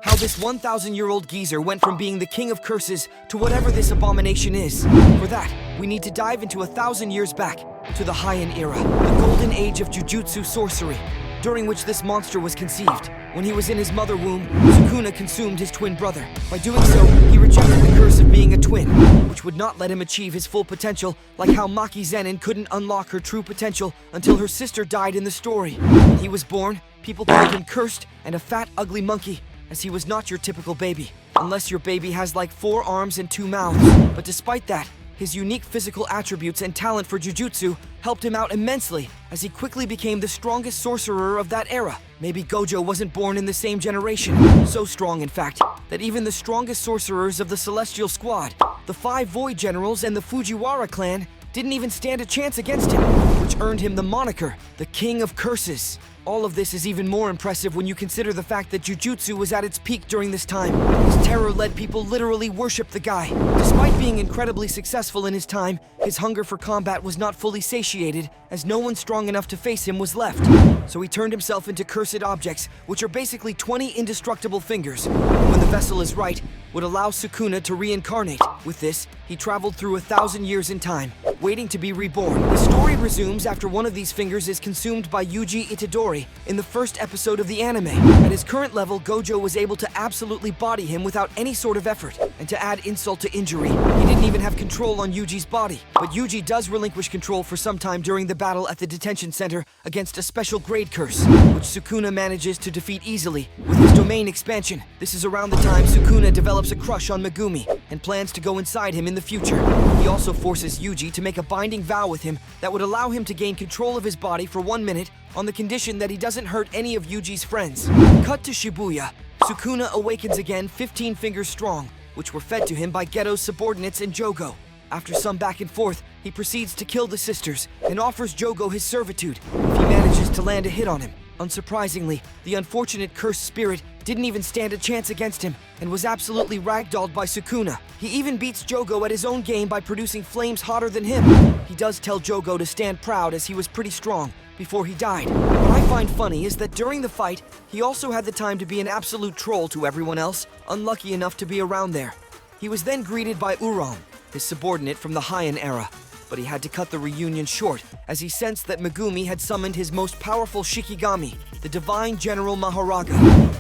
how this 1,000-year-old geezer went from being the king of curses to whatever this abomination is. For that, we need to dive into 1,000 years back to the Heian era, the golden age of Jujutsu sorcery, during which this monster was conceived. When he was in his mother womb, Sukuna consumed his twin brother. By doing so, he rejected the curse of being a twin, which would not let him achieve his full potential, like how Maki Zenin couldn't unlock her true potential until her sister died in the story. When he was born, people called him cursed and a fat, ugly monkey, as he was not your typical baby, unless your baby has like 4 arms and 2 mouths. But despite that, his unique physical attributes and talent for Jujutsu helped him out immensely, as he quickly became the strongest sorcerer of that era. Maybe Gojo wasn't born in the same generation. So strong, in fact, that even the strongest sorcerers of the Celestial Squad, the 5 Void Generals and the Fujiwara clan, didn't even stand a chance against him, which earned him the moniker, the King of Curses. All of this is even more impressive when you consider the fact that Jujutsu was at its peak during this time. His terror led people literally worship the guy. Despite being incredibly successful in his time, his hunger for combat was not fully satiated, as no one strong enough to face him was left. So he turned himself into cursed objects, which are basically 20 indestructible fingers. When the vessel is right, would allow Sukuna to reincarnate. With this, he traveled through 1,000 years in time, waiting to be reborn. The story resumes after one of these fingers is consumed by Yuji Itadori in the first episode of the anime. At his current level, Gojo was able to absolutely body him without any sort of effort. And to add insult to injury, he didn't even have control on Yuji's body. But Yuji does relinquish control for some time during the battle at the detention center against a special grade curse, which Sukuna manages to defeat easily with his domain expansion. This is around the time Sukuna develops a crush on Megumi and plans to go inside him in the future. He also forces Yuji to make a binding vow with him that would allow him to gain control of his body for 1 minute on the condition that he doesn't hurt any of Yuji's friends. Cut to Shibuya. Sukuna awakens again 15 fingers strong, which were fed to him by Geto's subordinates and Jogo. After some back and forth, he proceeds to kill the sisters and offers Jogo his servitude if he manages to land a hit on him. Unsurprisingly, the unfortunate cursed spirit didn't even stand a chance against him and was absolutely ragdolled by Sukuna. He even beats Jogo at his own game by producing flames hotter than him. He does tell Jogo to stand proud as he was pretty strong before he died. What I find funny is that during the fight, he also had the time to be an absolute troll to everyone else, unlucky enough to be around there. He was then greeted by Uram, his subordinate from the Heian era, but he had to cut the reunion short as he sensed that Megumi had summoned his most powerful Shikigami, the Divine General Mahoraga.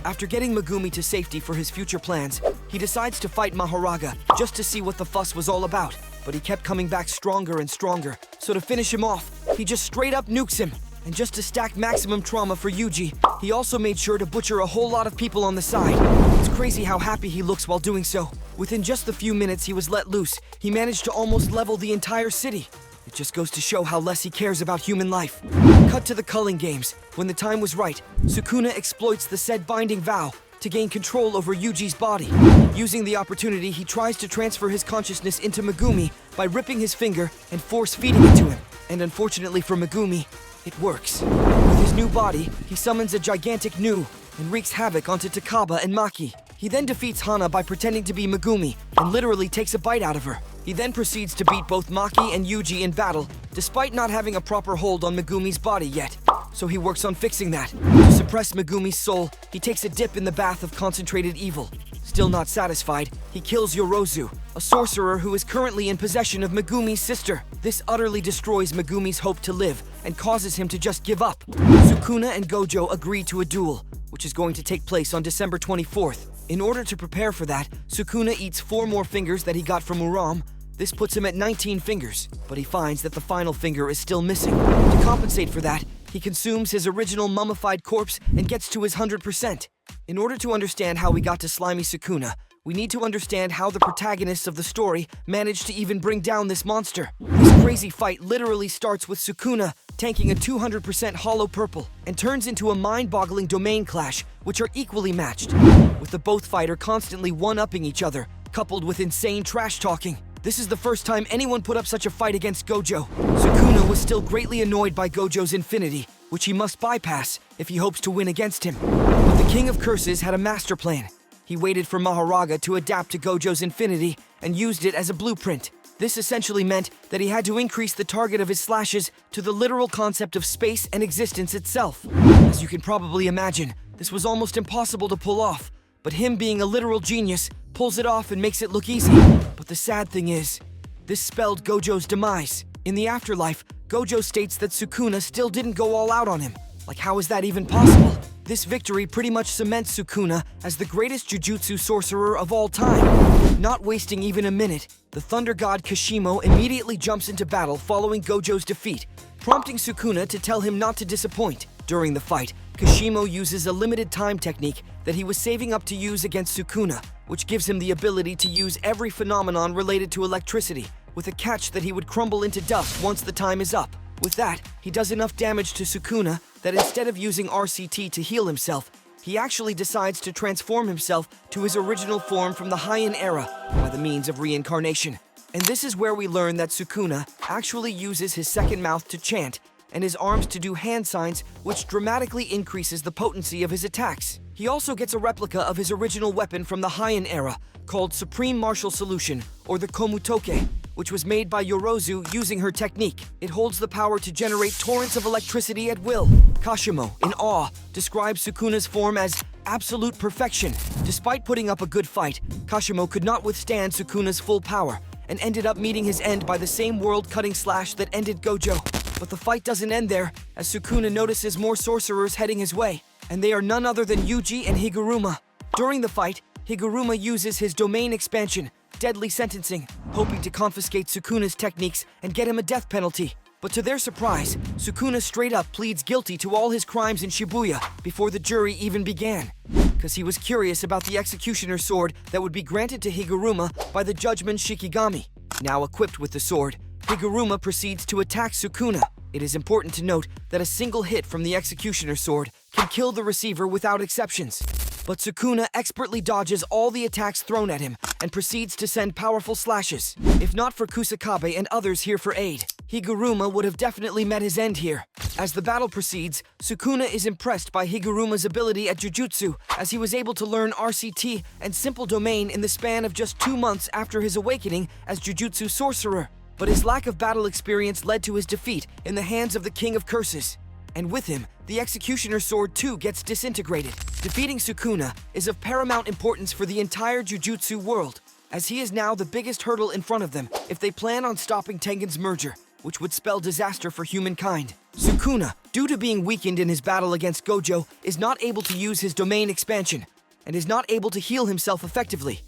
After getting Megumi to safety for his future plans, he decides to fight Mahoraga just to see what the fuss was all about, but he kept coming back stronger and stronger, so to finish him off, he just straight up nukes him. And just to stack maximum trauma for Yuji, he also made sure to butcher a whole lot of people on the side. It's crazy how happy he looks while doing so. Within just the few minutes he was let loose, he managed to almost level the entire city. It just goes to show how less he cares about human life. Cut to the culling games. When the time was right, Sukuna exploits the said binding vow to gain control over Yuji's body. Using the opportunity, he tries to transfer his consciousness into Megumi by ripping his finger and force-feeding it to him. And unfortunately for Megumi, it works. With his new body, he summons a gigantic Nu and wreaks havoc onto Takaba and Maki. He then defeats Hana by pretending to be Megumi and literally takes a bite out of her. He then proceeds to beat both Maki and Yuji in battle, despite not having a proper hold on Megumi's body yet. So he works on fixing that. To suppress Megumi's soul, he takes a dip in the bath of concentrated evil. Still not satisfied, he kills Yorozu, a sorcerer who is currently in possession of Megumi's sister. This utterly destroys Megumi's hope to live and causes him to just give up. Sukuna and Gojo agree to a duel, which is going to take place on December 24th. In order to prepare for that, Sukuna eats 4 more fingers that he got from Uram. This puts him at 19 fingers, but he finds that the final finger is still missing. To compensate for that, he consumes his original mummified corpse and gets to his 100%. In order to understand how we got to Slimy Sukuna, we need to understand how the protagonists of the story managed to even bring down this monster. This crazy fight literally starts with Sukuna tanking a 200% hollow purple and turns into a mind-boggling domain clash, which are equally matched, with the both fighter constantly one-upping each other, coupled with insane trash-talking. This is the first time anyone put up such a fight against Gojo. Sukuna was still greatly annoyed by Gojo's infinity, which he must bypass if he hopes to win against him. But the King of Curses had a master plan. He waited for Mahoraga to adapt to Gojo's infinity and used it as a blueprint. This essentially meant that he had to increase the target of his slashes to the literal concept of space and existence itself. As you can probably imagine, this was almost impossible to pull off, But him being a literal genius pulls it off and makes it look easy. But the sad thing is, this spelled Gojo's demise. In the afterlife, Gojo states that Sukuna still didn't go all out on him. Like, how is that even possible? This victory pretty much cements Sukuna as the greatest Jujutsu sorcerer of all time. Not wasting even a minute, the Thunder God Kashimo immediately jumps into battle following Gojo's defeat, prompting Sukuna to tell him not to disappoint. During the fight, Kashimo uses a limited time technique that he was saving up to use against Sukuna, which gives him the ability to use every phenomenon related to electricity, with a catch that he would crumble into dust once the time is up. With that, he does enough damage to Sukuna that instead of using RCT to heal himself, he actually decides to transform himself to his original form from the Heian era by the means of reincarnation. And this is where we learn that Sukuna actually uses his second mouth to chant and his arms to do hand signs, which dramatically increases the potency of his attacks. He also gets a replica of his original weapon from the Heian era, called Supreme Martial Solution, or the Komutoke, which was made by Yorozu using her technique. It holds the power to generate torrents of electricity at will. Kashimo, in awe, describes Sukuna's form as absolute perfection. Despite putting up a good fight, Kashimo could not withstand Sukuna's full power, and ended up meeting his end by the same world-cutting slash that ended Gojo. But the fight doesn't end there, as Sukuna notices more sorcerers heading his way, and they are none other than Yuji and Higuruma. During the fight, Higuruma uses his domain expansion, Deadly Sentencing, hoping to confiscate Sukuna's techniques and get him a death penalty. But to their surprise, Sukuna straight up pleads guilty to all his crimes in Shibuya before the jury even began, because he was curious about the executioner's sword that would be granted to Higuruma by the judgment Shikigami. Now equipped with the sword, Higuruma proceeds to attack Sukuna. It is important to note that a single hit from the executioner's sword can kill the receiver without exceptions. But Sukuna expertly dodges all the attacks thrown at him and proceeds to send powerful slashes. If not for Kusakabe and others here for aid, Higuruma would have definitely met his end here. As the battle proceeds, Sukuna is impressed by Higuruma's ability at Jujutsu, as he was able to learn RCT and Simple Domain in the span of just 2 months after his awakening as Jujutsu Sorcerer. But his lack of battle experience led to his defeat in the hands of the King of Curses. And with him, the Executioner's sword too gets disintegrated. Defeating Sukuna is of paramount importance for the entire Jujutsu world, as he is now the biggest hurdle in front of them if they plan on stopping Tengen's merger, which would spell disaster for humankind. Sukuna, due to being weakened in his battle against Gojo, is not able to use his domain expansion, and is not able to heal himself effectively.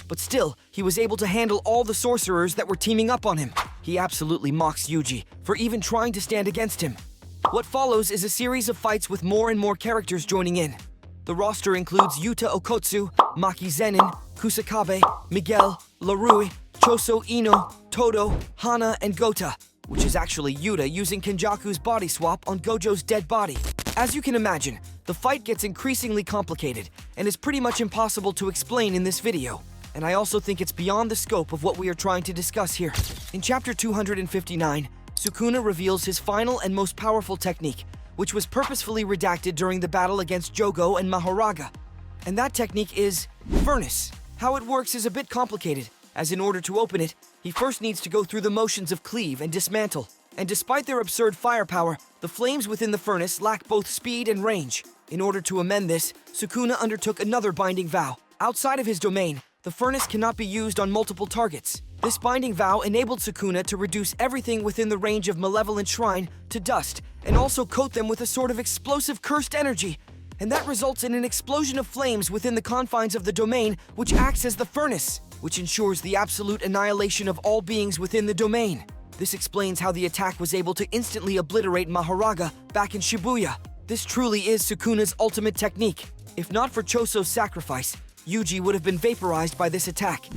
But still, he was able to handle all the sorcerers that were teaming up on him. He absolutely mocks Yuji for even trying to stand against him. What follows is a series of fights with more and more characters joining in. The roster includes Yuta Okotsu, Maki Zenin, Kusakabe, Miguel, Larui, Choso Ino, Todo, Hana, and Gota, which is actually Yuta using Kenjaku's body swap on Gojo's dead body. As you can imagine, the fight gets increasingly complicated and is pretty much impossible to explain in this video. And I also think it's beyond the scope of what we are trying to discuss here. In chapter 259, Sukuna reveals his final and most powerful technique, which was purposefully redacted during the battle against Jogo and Mahoraga. And that technique is Furnace. How it works is a bit complicated, as in order to open it, he first needs to go through the motions of cleave and dismantle. And despite their absurd firepower, the flames within the furnace lack both speed and range. In order to amend this, Sukuna undertook another binding vow. Outside of his domain, the furnace cannot be used on multiple targets. This binding vow enabled Sukuna to reduce everything within the range of Malevolent Shrine to dust, and also coat them with a sort of explosive cursed energy. And that results in an explosion of flames within the confines of the domain, which acts as the furnace, which ensures the absolute annihilation of all beings within the domain. This explains how the attack was able to instantly obliterate Mahoraga back in Shibuya. This truly is Sukuna's ultimate technique. If not for Choso's sacrifice, Yuji would have been vaporized by this attack.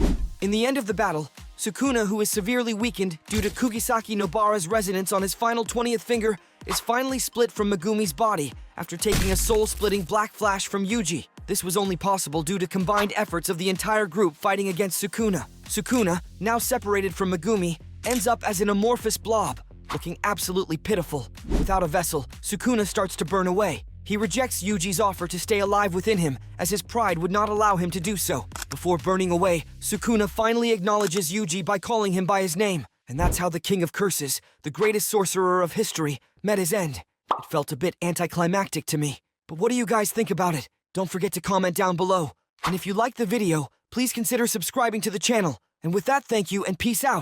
In the end of the battle, Sukuna, who is severely weakened due to Kugisaki Nobara's resonance on his final 20th finger, is finally split from Megumi's body after taking a soul-splitting black flash from Yuji. This was only possible due to combined efforts of the entire group fighting against Sukuna. Sukuna, now separated from Megumi, ends up as an amorphous blob, looking absolutely pitiful. Without a vessel, Sukuna starts to burn away. He rejects Yuji's offer to stay alive within him, as his pride would not allow him to do so. Before burning away, Sukuna finally acknowledges Yuji by calling him by his name. And that's how the King of Curses, the greatest sorcerer of history, met his end. It felt a bit anticlimactic to me. But what do you guys think about it? Don't forget to comment down below. And if you liked the video, please consider subscribing to the channel. And with that, thank you and peace out.